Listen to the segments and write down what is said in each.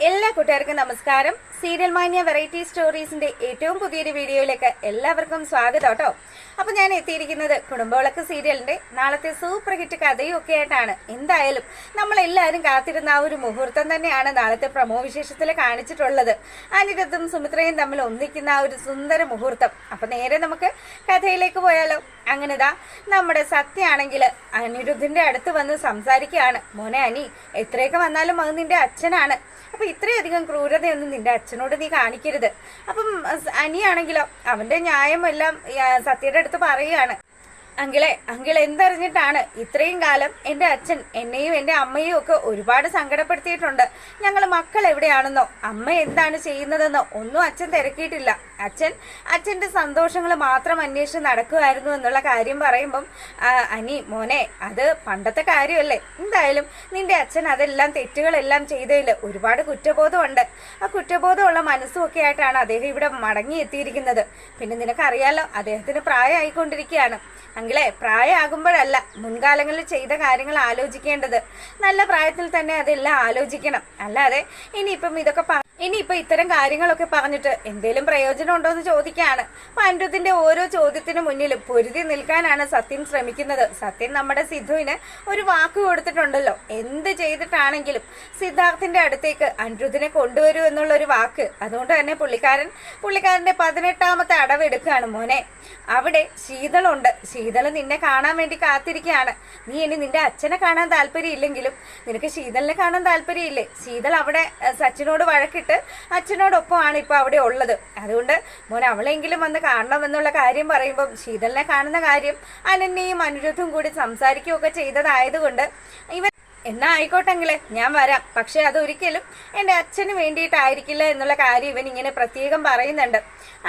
എല്ലാ കൂട്ടുകാർക്കും നമസ്കാരം. സീരിയൽ മാന്യ വെറൈറ്റി സ്റ്റോറീസിന്റെ ഏറ്റവും പുതിയൊരു വീഡിയോയിലേക്ക് എല്ലാവർക്കും സ്വാഗതം കേട്ടോ. അപ്പൊ ഞാൻ എത്തിയിരിക്കുന്നത് കുടുംബവിളക്ക് സീരിയലിന്റെ നാളത്തെ സൂപ്പർ ഹിറ്റ് കഥയും ഒക്കെ ആയിട്ടാണ്. എന്തായാലും നമ്മളെല്ലാവരും കാത്തിരുന്ന ആ ഒരു മുഹൂർത്തം തന്നെയാണ് നാളത്തെ പ്രമോ വിശേഷത്തിൽ കാണിച്ചിട്ടുള്ളത്. അനിരുദ്ധും സുമിത്രയും തമ്മിൽ ഒന്നിക്കുന്ന ആ ഒരു സുന്ദര മുഹൂർത്തം. അപ്പൊ നേരെ നമുക്ക് കഥയിലേക്ക് പോയാലോ. അങ്ങനെതാ നമ്മുടെ സത്യയാണെങ്കിൽ അനിരുദ്ധിന്റെ അടുത്ത് വന്ന് സംസാരിക്കുകയാണ്. മോനെ അനി, എത്രയൊക്കെ വന്നാലും അത് നിന്റെ അച്ഛനാണ്. അപ്പൊ ഇത്രയധികം ക്രൂരതയൊന്നും നിന്റെ അച്ഛനോട് നീ കാണിക്കരുത്. അപ്പം അനിയാണെങ്കിലോ അവന്റെ ന്യായമെല്ലാം സത്യയുടെ അടുത്ത് പറയുകയാണ്. അങ്കിൾ എന്തറിഞ്ഞിട്ടാണ് ഇത്രയും കാലം എൻ്റെ അച്ഛൻ എന്നെയും എൻ്റെ അമ്മയും ഒക്കെ ഒരുപാട് സങ്കടപ്പെടുത്തിയിട്ടുണ്ട്. ഞങ്ങൾ മക്കൾ എവിടെയാണെന്നോ അമ്മ എന്താണ് ചെയ്യുന്നതെന്നോ ഒന്നും അച്ഛൻ തിരക്കിയിട്ടില്ല. അച്ഛൻ്റെ സന്തോഷങ്ങൾ മാത്രം അന്വേഷിച്ച് നടക്കുമായിരുന്നു എന്നുള്ള കാര്യം പറയുമ്പം അനി മോനെ, അത് പണ്ടത്തെ കാര്യമല്ലേ. എന്തായാലും നിന്റെ അച്ഛൻ അതെല്ലാം തെറ്റുകളെല്ലാം ചെയ്തതിൽ ഒരുപാട് കുറ്റബോധമുണ്ട്. ആ കുറ്റബോധമുള്ള മനസ്സും ഒക്കെ ആയിട്ടാണ് അദ്ദേഹം ഇവിടെ മടങ്ങി എത്തിയിരിക്കുന്നത്. പിന്നെ നിനക്കറിയാലോ, അദ്ദേഹത്തിന് പ്രായമായിക്കൊണ്ടിരിക്കുകയാണ്. അങ്കിളെ, പ്രായമാകുമ്പോഴല്ല മുൻകാലങ്ങളിൽ ചെയ്ത കാര്യങ്ങൾ ആലോചിക്കേണ്ടത്. നല്ല പ്രായത്തിൽ തന്നെ അതെല്ലാം ആലോചിക്കണം. അല്ലാതെ ഇനിയിപ്പം ഇത്തരം കാര്യങ്ങളൊക്കെ പറഞ്ഞിട്ട് എന്തേലും പ്രയോജനം ഉണ്ടോ എന്ന് ചോദിക്കുകയാണ്. അപ്പൊ അനിരുദ്ധിന്റെ ഓരോ ചോദ്യത്തിന് മുന്നിലും പൊരുതി നിൽക്കാനാണ് സത്യൻ ശ്രമിക്കുന്നത്. സത്യൻ നമ്മുടെ സിദ്ധുവിന് ഒരു വാക്ക് കൊടുത്തിട്ടുണ്ടല്ലോ, എന്ത് ചെയ്തിട്ടാണെങ്കിലും സിദ്ധാർത്ഥിന്റെ അടുത്തേക്ക് അനിരുദ്ധിനെ കൊണ്ടുവരൂ എന്നുള്ള ഒരു വാക്ക്. അതുകൊണ്ട് തന്നെ പുള്ളിക്കാരന്റെ 18ാമത്തെ അടവെടുക്കുകയാണ്. മോനെ, അവിടെ ശീതളുണ്ട്. ശീതൾ നിന്നെ കാണാൻ വേണ്ടി കാത്തിരിക്കുകയാണ്. നീ ഇനി നിന്റെ അച്ഛനെ കാണാൻ താല്പര്യം ഇല്ലെങ്കിലും നിനക്ക് ശീതളിനെ കാണാൻ താല്പര്യമില്ലേ? ശീതൾ അവിടെ സച്ചിനോട് വഴക്കിട്ട് അച്ഛനോടൊപ്പമാണ് ഇപ്പൊ അവിടെ ഉള്ളത്. അതുകൊണ്ട് മോൻ അവളെങ്കിലും വന്ന് കാണണമെന്നുള്ള കാര്യം പറയുമ്പം ശീതളിനെ കാണുന്ന കാര്യം അനന്യയും അനിരുദ്ധും കൂടി സംസാരിക്കുകയൊക്കെ ചെയ്തതായതുകൊണ്ട് എന്നാ ആയിക്കോട്ടെങ്കിലേ ഞാൻ വരാം. പക്ഷെ അതൊരിക്കലും എൻ്റെ അച്ഛന് വേണ്ടിയിട്ടായിരിക്കില്ല എന്നുള്ള കാര്യം ഇവൻ ഇങ്ങനെ പ്രത്യേകം പറയുന്നുണ്ട്.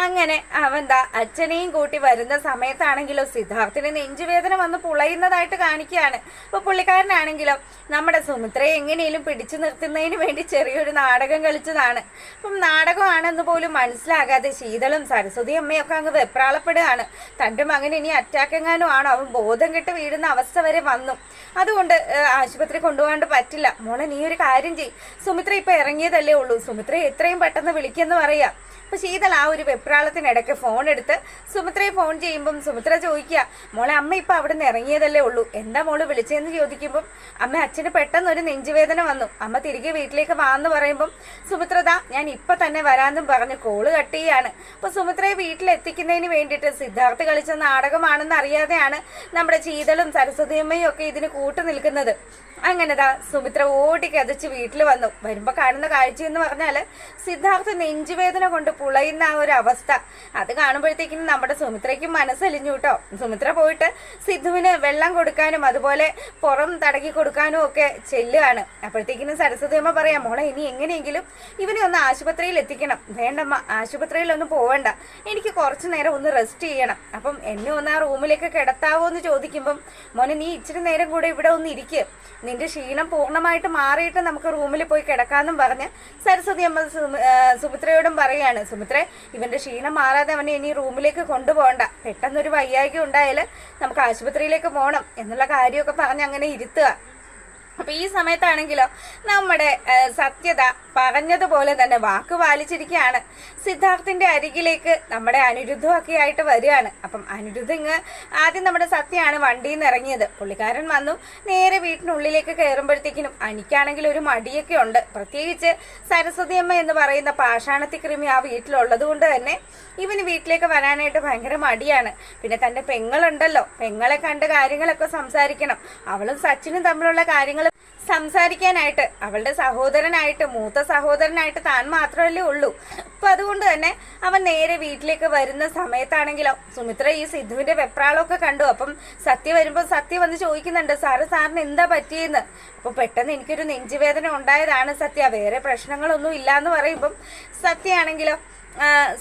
അങ്ങനെ അവന്താ അച്ഛനെയും കൂട്ടി വരുന്ന സമയത്താണെങ്കിലോ സിദ്ധാർത്ഥിന് നെഞ്ചുവേദന വന്ന് പുളയുന്നതായിട്ട് കാണിക്കുകയാണ്. അപ്പൊ പുള്ളിക്കാരനാണെങ്കിലോ നമ്മുടെ സുമിത്രയെ എങ്ങനെയും പിടിച്ചു നിർത്തുന്നതിന് വേണ്ടി ചെറിയൊരു നാടകം കളിച്ചതാണ്. അപ്പം നാടകമാണെന്ന് പോലും മനസ്സിലാകാതെ ശീതളും സരസ്വതി അമ്മയൊക്കെ അങ്ങ് വെപ്രാളപ്പെടുകയാണ്. തൻ്റെ മകൻ ഇനി അറ്റാക്കെങ്ങാനും ആണോ, അവൻ ബോധം കെട്ട് വീഴുന്ന അവസ്ഥ വരെ വന്നു. അതുകൊണ്ട് ആശുപത്രി കൊണ്ടുപോകാണ്ട് പറ്റില്ല. മോളെ, നീ ഒരു കാര്യം ചെയ്യ്. സുമിത്ര ഇപ്പൊ ഇറങ്ങിയതല്ലേ ഉള്ളൂ, സുമിത്ര എത്രയും പെട്ടെന്ന് വിളിക്കെന്ന് പറയാ. അപ്പൊ ശീതൾ ആ ഒരു വെപ്രാളത്തിനിടയ്ക്ക് ഫോൺ എടുത്ത് സുമിത്രയെ ഫോൺ ചെയ്യുമ്പം സുമിത്ര ചോദിക്കുക, മോളെ അമ്മ ഇപ്പൊ അവിടെ നിന്ന് ഇറങ്ങിയതല്ലേ ഉള്ളൂ, എന്താ മോള് വിളിച്ചതെന്ന് ചോദിക്കുമ്പം അമ്മ അച്ഛന് പെട്ടെന്ന് ഒരു നെഞ്ചുവേദന വന്നു, അമ്മ തിരികെ വീട്ടിലേക്ക് വാന്ന് പറയുമ്പം സുമിത്രതാ ഞാൻ ഇപ്പൊ തന്നെ വരാന്നും പറഞ്ഞ് കോള് കട്ട് ചെയ്യാണ്. അപ്പൊ സുമിത്രയെ വീട്ടിലെത്തിക്കുന്നതിന് വേണ്ടിയിട്ട് സിദ്ധാർത്ഥ് കളിച്ച നാടകമാണെന്ന് അറിയാതെയാണ് നമ്മുടെ ശീതളും സരസ്വതിയമ്മയും ഒക്കെ ഇതിന് കൂട്ടു നിൽക്കുന്നത്. അങ്ങനെതാ സുമിത്ര ഓടി കതച്ച് വീട്ടിൽ വന്നു. വരുമ്പോ കാണുന്ന കാഴ്ച എന്ന് പറഞ്ഞാല് സിദ്ധാർത്ഥ് നെഞ്ചുവേദന കൊണ്ട് പുളയുന്ന ആ ഒരു അവസ്ഥ. അത് കാണുമ്പോഴത്തേക്കും നമ്മുടെ സുമിത്രയ്ക്കും മനസ്സലിഞ്ഞു കേട്ടോ. സുമിത്ര പോയിട്ട് സിദ്ധുവിന് വെള്ളം കൊടുക്കാനും അതുപോലെ പുറം തടകി കൊടുക്കാനും ഒക്കെ ചെല്ലുകയാണ്. അപ്പോഴത്തേക്കിനും സരസ്വതി അമ്മ പറയാം, മോളെ ഇനി എങ്ങനെയെങ്കിലും ഇവനെ ഒന്ന് ആശുപത്രിയിൽ എത്തിക്കണം. വേണ്ടമ്മ, ആശുപത്രിയിലൊന്നും പോവണ്ട, എനിക്ക് കുറച്ചു നേരം ഒന്ന് റെസ്റ്റ് ചെയ്യണം. അപ്പം എന്നെ ഒന്ന് ആ റൂമിലേക്ക് കിടത്താവോ എന്ന് ചോദിക്കുമ്പം മോനെ നീ ഇച്ചിരി നേരം കൂടെ ഇവിടെ ഒന്ന് ഇരിക്കുക, നിന്റെ ക്ഷീണം പൂർണ്ണമായിട്ട് മാറിയിട്ട് നമുക്ക് റൂമിൽ പോയി കിടക്കാന്നും പറഞ്ഞ് സരസ്വതി അമ്മ സുമിത്രയോടും പറയാണ്, സുമിത്ര ഇവന്റെ ക്ഷീണം മാറാതെ അവനെ ഇനി റൂമിലേക്ക് കൊണ്ടുപോകണ്ട, പെട്ടെന്നൊരു വയ്യായ്ക ഉണ്ടായാൽ നമുക്ക് ആശുപത്രിയിലേക്ക് പോകണം എന്നുള്ള കാര്യമൊക്കെ പറഞ്ഞ് അങ്ങനെ ഇരുത്തുക. അപ്പൊ ഈ സമയത്താണെങ്കിലോ നമ്മുടെ സത്യത പറഞ്ഞതുപോലെ തന്നെ വാക്ക് പാലിച്ചിരിക്കുകയാണ്. സിദ്ധാർത്ഥിന്റെ അരികിലേക്ക് നമ്മുടെ അനിരുദ്ധമൊക്കെ ആയിട്ട് വരികയാണ്. അപ്പം അനിരുദ്ധ ആദ്യം നമ്മുടെ സത്യമാണ് വണ്ടിയിൽ നിന്ന് ഇറങ്ങിയത്. പുള്ളിക്കാരൻ വന്നു നേരെ വീട്ടിനുള്ളിലേക്ക് കയറുമ്പോഴത്തേക്കിനും എനിക്കാണെങ്കിൽ ഒരു മടിയൊക്കെ ഉണ്ട്. പ്രത്യേകിച്ച് സരസ്വതി അമ്മ എന്ന് പറയുന്ന പാഷാണത്തി കൃമി ആ വീട്ടിലുള്ളത് കൊണ്ട് തന്നെ ഇവന് വീട്ടിലേക്ക് വരാനായിട്ട് ഭയങ്കര മടിയാണ്. പിന്നെ തന്റെ പെങ്ങളുണ്ടല്ലോ, പെങ്ങളെ കണ്ട് കാര്യങ്ങളൊക്കെ സംസാരിക്കണം. അവളും സച്ചിനും തമ്മിലുള്ള കാര്യങ്ങൾ സംസാരിക്കാനായിട്ട് അവളുടെ സഹോദരനായിട്ട് മൂത്ത സഹോദരനായിട്ട് താൻ മാത്രമല്ലേ ഉള്ളൂ. അപ്പൊ അതുകൊണ്ട് തന്നെ അവൻ നേരെ വീട്ടിലേക്ക് വരുന്ന സമയത്താണെങ്കിലോ സുമിത്ര ഈ സിദ്ധുവിന്റെ വെപ്രാളമൊക്കെ കണ്ടു. അപ്പം സത്യ വരുമ്പോൾ സത്യ വന്ന് ചോദിക്കുന്നുണ്ട്, സാറിന് എന്താ പറ്റിയെന്ന്. അപ്പൊ പെട്ടെന്ന് എനിക്കൊരു നെഞ്ചുവേദന ഉണ്ടായതാണ് സത്യ, വേറെ പ്രശ്നങ്ങളൊന്നും ഇല്ലാന്ന് പറയുമ്പം സത്യയാണെങ്കിലോ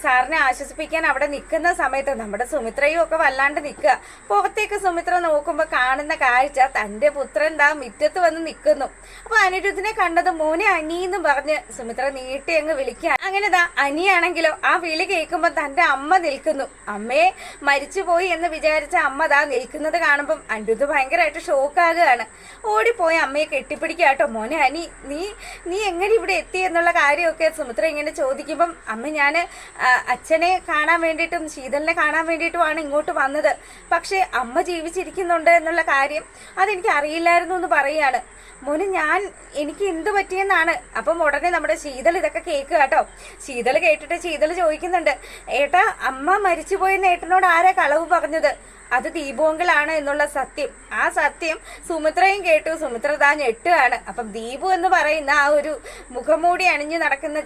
സാറിനെ ആശ്വസിപ്പിക്കാൻ അവിടെ നിൽക്കുന്ന സമയത്ത് നമ്മുടെ സുമിത്രയും ഒക്കെ വല്ലാണ്ട് നിൽക്കുക. പുറത്തേക്ക് സുമിത്ര നോക്കുമ്പോൾ കാണുന്ന കാഴ്ച തൻ്റെ പുത്രൻ ദാ മുറ്റത്ത് വന്ന് നിൽക്കുന്നു. അപ്പൊ അനിരുദ്ധിനെ കണ്ടത് മോനെ അനിയെന്ന് പറഞ്ഞ് സുമിത്ര നീട്ടി അങ്ങ് വിളിക്കുക. അങ്ങനെ ദാ അനിയാണെങ്കിലോ ആ വിളി കേൾക്കുമ്പോൾ തൻ്റെ അമ്മ നിൽക്കുന്നു. അമ്മയെ മരിച്ചുപോയി എന്ന് വിചാരിച്ച അമ്മ ദാ നിൽക്കുന്നത് കാണുമ്പം അനിരുദ്ധ് ഭയങ്കരമായിട്ട് ഷോക്കാകുകയാണ്. ഓടിപ്പോയി അമ്മയെ കെട്ടിപ്പിടിക്കാട്ടോ. മോനെ അനി, നീ എങ്ങനെ ഇവിടെ എത്തി എന്നുള്ള കാര്യമൊക്കെ സുമിത്ര ഇങ്ങനെ ചോദിക്കുമ്പം അമ്മ ഞാൻ അച്ഛനെ കാണാൻ വേണ്ടിയിട്ടും ശീതളിനെ കാണാൻ വേണ്ടിയിട്ടുമാണ് ഇങ്ങോട്ട് വന്നത്. പക്ഷെ അമ്മ ജീവിച്ചിരിക്കുന്നുണ്ട് എന്നുള്ള കാര്യം അതെനിക്ക് അറിയില്ലായിരുന്നു എന്ന് പറയാണ്. മോന് എനിക്ക് എന്ത് പറ്റിയെന്നാണ്. അപ്പം ഉടനെ നമ്മുടെ ശീതൾ ഇതൊക്കെ കേൾക്കുക കേട്ടോ. ശീതൾ കേട്ടിട്ട് ശീതൾ ചോദിക്കുന്നുണ്ട്, ഏട്ടാ അമ്മ മരിച്ചുപോയെന്ന് ഏട്ടനോട് ആരാ കളവ് പറഞ്ഞത്? അത് ദീപുവങ്കിളാണ് എന്നുള്ള സത്യം. ആ സത്യം സുമിത്രയും കേട്ടു. സുമിത്ര താ ഞെട്ടുകയാണ്. അപ്പം ദീപു എന്ന് പറയുന്ന ആ ഒരു മുഖംമൂടി അണിഞ്ഞു നടക്കുന്ന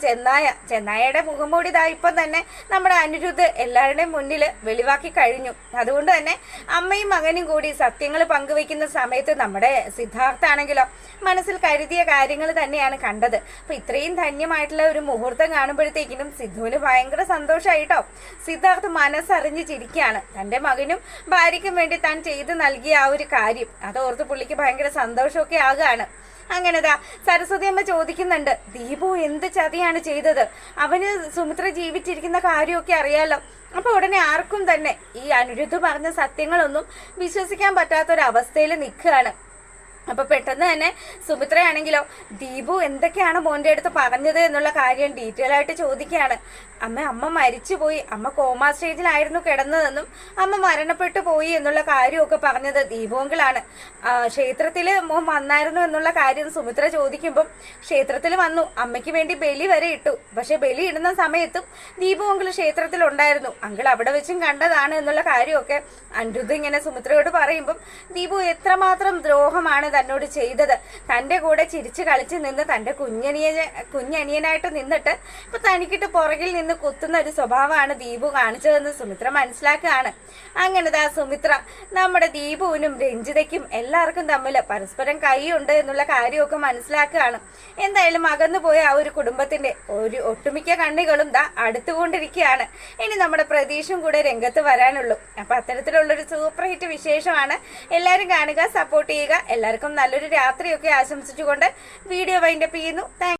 ചെന്നായയുടെ മുഖംമൂടി ഇതാ ഇപ്പം തന്നെ നമ്മുടെ അനിരുദ്ധ് എല്ലാവരുടെയും മുന്നിൽ വെളിവാക്കി കഴിഞ്ഞു. അതുകൊണ്ട് തന്നെ അമ്മയും മകനും കൂടി സത്യങ്ങൾ പങ്കുവെക്കുന്ന സമയത്ത് നമ്മുടെ സിദ്ധാർത്ഥാണെങ്കിലോ മനസ്സിൽ കരുതിയ കാര്യങ്ങൾ തന്നെയാണ് കണ്ടത്. അപ്പൊ ഇത്രയും ധന്യമായിട്ടുള്ള ഒരു മുഹൂർത്തം കാണുമ്പോഴത്തേക്കിനും സിദ്ധുവിന് ഭയങ്കര സന്തോഷമായിട്ടോ. സിദ്ധാർത്ഥ് മനസ്സറിഞ്ഞ് ചിരിക്കുകയാണ്. തൻ്റെ മകനും ഭാര്യയ്ക്കും വേണ്ടി താൻ ചെയ്ത് നൽകിയ ആ ഒരു കാര്യം അതോർത്ത് പുള്ളിക്ക് ഭയങ്കര സന്തോഷമൊക്കെ ആകുകയാണ്. അങ്ങനെതാ സരസ്വതി അമ്മ ചോദിക്കുന്നുണ്ട്, ദീപു എന്ത് ചതിയാണ് ചെയ്തത്? അവന് സുമിത്ര ജീവിച്ചിരിക്കുന്ന കാര്യമൊക്കെ അറിയാലോ. അപ്പൊ ഉടനെ ആർക്കും തന്നെ ഈ അനിരുദ്ധ് പറഞ്ഞ സത്യങ്ങളൊന്നും വിശ്വസിക്കാൻ പറ്റാത്തൊരവസ്ഥയിൽ നിൽക്കുകയാണ്. അപ്പൊ പെട്ടെന്ന് തന്നെ സുമിത്രയാണെങ്കിലോ ദീപു എന്തൊക്കെയാണ് മോന്റെ അടുത്ത് പറഞ്ഞത് എന്നുള്ള കാര്യം ഡീറ്റെയിൽ ആയിട്ട് ചോദിക്കുകയാണ്. അമ്മ മരിച്ചുപോയി, അമ്മ കോമാ സ്റ്റേജിലായിരുന്നു കിടന്നതെന്നും അമ്മ മരണപ്പെട്ടു പോയി എന്നുള്ള കാര്യമൊക്കെ പറഞ്ഞത് ദീപുവങ്കിളാണ്. ക്ഷേത്രത്തിൽ മോൻ വന്നായിരുന്നു എന്നുള്ള കാര്യം സുമിത്ര ചോദിക്കുമ്പം ക്ഷേത്രത്തിൽ വന്നു, അമ്മയ്ക്ക് വേണ്ടി ബലി വരെ ഇട്ടു. പക്ഷെ ബലി ഇടുന്ന സമയത്തും ദീപുവങ്കിൾ ക്ഷേത്രത്തിലുണ്ടായിരുന്നു, അങ്കിൾ അവിടെ വെച്ചും കണ്ടതാണ് എന്നുള്ള കാര്യമൊക്കെ അനിരുദ്ധ് ഇങ്ങനെ സുമിത്രയോട് പറയുമ്പം ദീപു എത്രമാത്രം ദ്രോഹമാണ് തന്നോട് ചെയ്തത്. തൻ്റെ കൂടെ ചിരിച്ചു കളിച്ച് നിന്ന് തൻ്റെ കുഞ്ഞനിയനായിട്ട് നിന്നിട്ട് ഇപ്പൊ തനിക്കിട്ട് പുറകിൽ നിന്ന് കുത്തുന്ന ഒരു സ്വഭാവമാണ് ദീപു കാണിച്ചതെന്ന് സുമിത്ര മനസ്സിലാക്കുകയാണ്. അങ്ങനെതാ സുമിത്ര നമ്മുടെ ദീപുവിനും രഞ്ജിതയ്ക്കും എല്ലാവർക്കും തമ്മിൽ പരസ്പരം കൈയുണ്ട് എന്നുള്ള കാര്യമൊക്കെ മനസ്സിലാക്കുകയാണ്. എന്തായാലും അകന്നു പോയ ആ ഒരു കുടുംബത്തിന്റെ ഒരു ഒട്ടുമിക്ക കണ്ണികളും ദാ അടുത്തുകൊണ്ടിരിക്കുകയാണ്. ഇനി നമ്മുടെ പ്രതീക്ഷയും കൂടെ രംഗത്ത് വരാനുള്ളൂ. അപ്പൊ അത്തരത്തിലുള്ളൊരു സൂപ്പർ ഹിറ്റ് വിശേഷമാണ്. എല്ലാവരും കാണുക, സപ്പോർട്ട് ചെയ്യുക. എല്ലാവർക്കും നല്ലൊരു രാത്രിയൊക്കെ ആശംസിച്ചുകൊണ്ട് വീഡിയോ വൈൻഡപ്പ് ചെയ്യുന്നു.